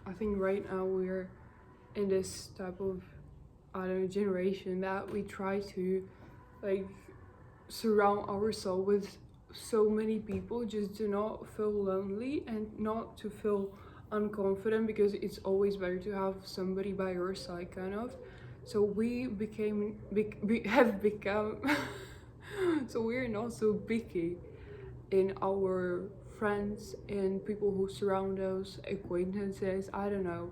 I think right now we're in this type of, I don't know, generation that we try to like surround ourselves with so many people just to not feel lonely and not to feel unconfident, because it's always better to have somebody by your side, kind of. So we have become so we're not so picky in our friends and people who surround us, acquaintances, I don't know.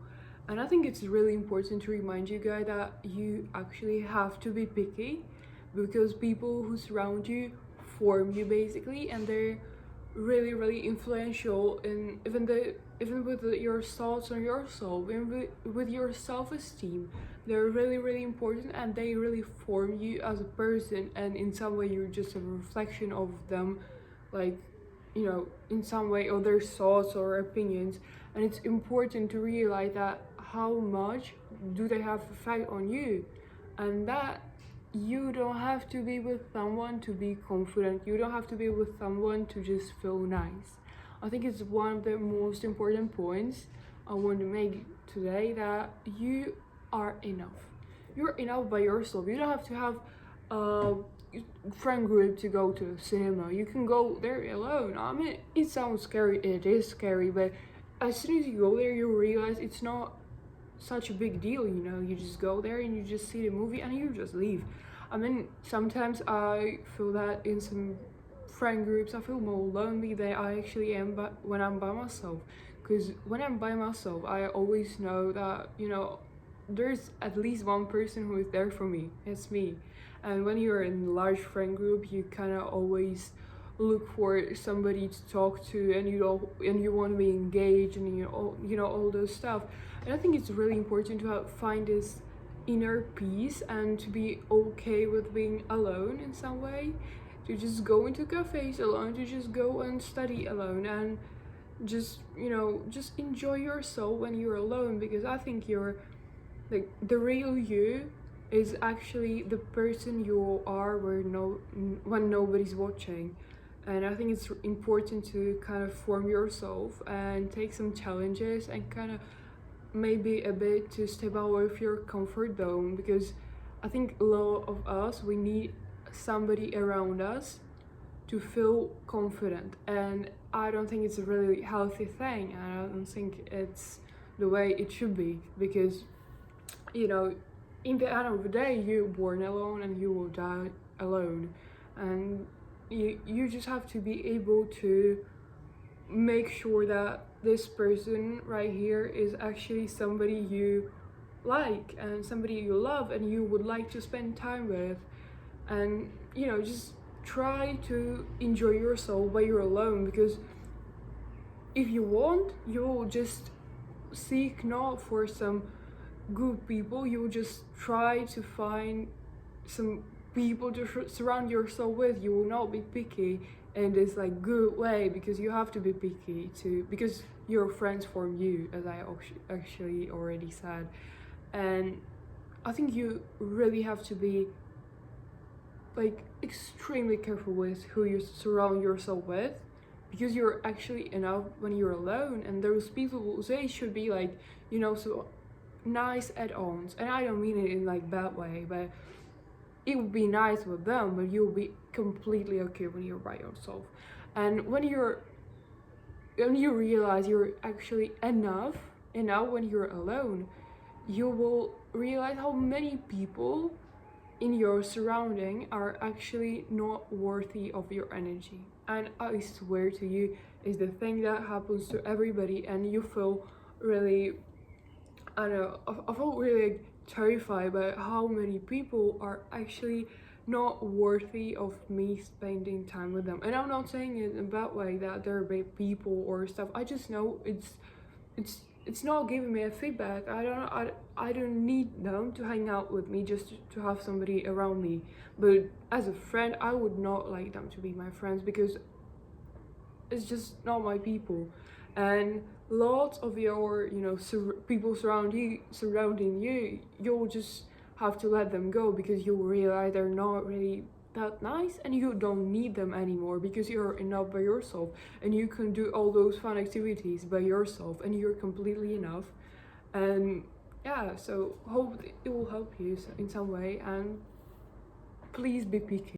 And I think it's really important to remind you guys that you actually have to be picky, because people who surround you form you basically, and they're really really influential in even with your thoughts on yourself, and with your self-esteem. They're really really important, and they really form you as a person, and in some way you're just a reflection of them, like, in some way, or their thoughts or opinions. And it's important to realize that how much do they have effect on you, and that you don't have to be with someone to be confident. You don't have to be with someone to just feel nice. I think it's one of the most important points I want to make today, that you are enough. You're enough by yourself. You don't have to have a friend group to go to the cinema. You can go there alone. I mean, it sounds scary. It is scary, but as soon as you go there, you realize it's not such a big deal. You just go there and you just see the movie and you just leave. I mean, sometimes I feel that in some friend groups I feel more lonely than I actually am, but when I'm by myself. Because when I'm by myself, I always know that there's at least one person who is there for me. It's me. And when you're in a large friend group, you kind of always look for somebody to talk to, and you want to be engaged, and all those stuff. And I think it's really important to find this inner peace and to be okay with being alone in some way, to just go into cafes alone, to just go and study alone, and just enjoy yourself when you're alone. Because I think you're like the real you is actually the person you are when nobody's watching. And I think it's important to kind of form yourself and take some challenges, and kind of maybe a bit to step out of your comfort zone, because I think a lot of us, we need somebody around us to feel confident. And I don't think it's a really healthy thing, and I don't think it's the way it should be, because in the end of the day, you're born alone and you will die alone. And you just have to be able to make sure that this person right here is actually somebody you like and somebody you love and you would like to spend time with. And just try to enjoy yourself while you're alone, because if you want, you'll just seek not for some good people. You'll just try to find some people to surround yourself with. You will not be picky in this like good way, because you have to be picky because your friends form you, as I actually already said. And I think you really have to be like extremely careful with who you surround yourself with, because you're actually enough when you're alone. And those people, they should be like so nice add-ons, and I don't mean it in like bad way, but it would be nice with them, but you'll be completely okay when you're by yourself. And when you realize you're actually enough when you're alone, you will realize how many people in your surrounding are actually not worthy of your energy. And I swear to you, it's the thing that happens to everybody, and you feel really, I don't know, I felt really terrified by how many people are actually not worthy of me spending time with them. And I'm not saying it in a bad way that they're bad people or stuff. I just know it's not giving me a feedback. I don't need them to hang out with me just to have somebody around me. But as a friend, I would not like them to be my friends, because it's just not my people. And lots of your people surrounding you, you'll just have to let them go, because you'll realize they're not really that nice and you don't need them anymore because you're enough by yourself and you can do all those fun activities by yourself and you're completely enough. And yeah, so hope it will help you in some way, and please be picky.